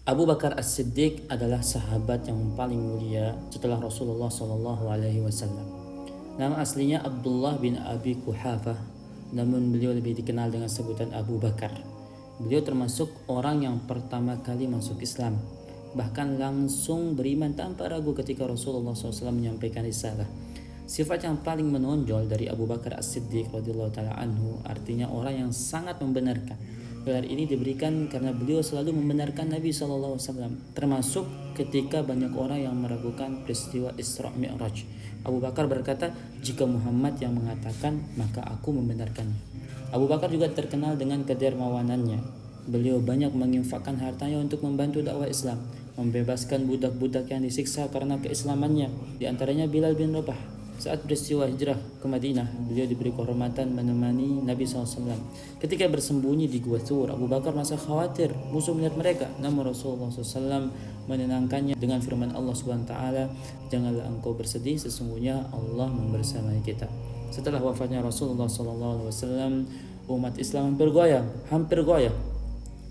Abu Bakar As-Siddiq adalah sahabat yang paling mulia setelah Rasulullah SAW. Nama aslinya Abdullah bin Abi Quhafah, namun beliau lebih dikenal dengan sebutan Abu Bakar. Beliau termasuk orang yang pertama kali masuk Islam, bahkan langsung beriman tanpa ragu ketika Rasulullah SAW menyampaikan risalah. Sifat yang paling menonjol dari Abu Bakar As-Siddiq radhiyallahu taala anhu artinya orang yang sangat membenarkan. Gelar ini diberikan karena beliau selalu membenarkan Nabi SAW, termasuk ketika banyak orang yang meragukan peristiwa Isra Mi'raj. Abu Bakar berkata, jika Muhammad yang mengatakan, maka aku membenarkannya. Abu Bakar juga terkenal dengan kedermawanannya. Beliau banyak menginfakkan hartanya untuk membantu dakwah Islam, membebaskan budak-budak yang disiksa karena keislamannya, di antaranya Bilal bin Rabah. Saat peristiwa hijrah ke Madinah, beliau diberi kehormatan menemani Nabi SAW. Ketika bersembunyi di Gua Thur, Abu Bakar merasa khawatir musuh melihat mereka. Namun Rasulullah SAW menenangkannya dengan firman Allah SWT, janganlah engkau bersedih, sesungguhnya Allah membersamai kita. Setelah wafatnya Rasulullah SAW, umat Islam hampir goyah.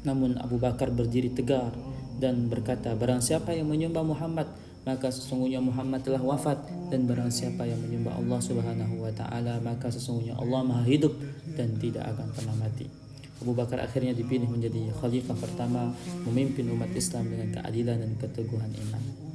Namun Abu Bakar berdiri tegar dan berkata, barang siapa yang menyembah Muhammad, maka sesungguhnya Muhammad telah wafat, dan barang siapa yang menyembah Allah Subhanahu wa taala, maka sesungguhnya Allah Maha hidup dan tidak akan pernah mati. Abu Bakar akhirnya dipilih menjadi khalifah pertama, memimpin umat Islam dengan keadilan dan keteguhan iman.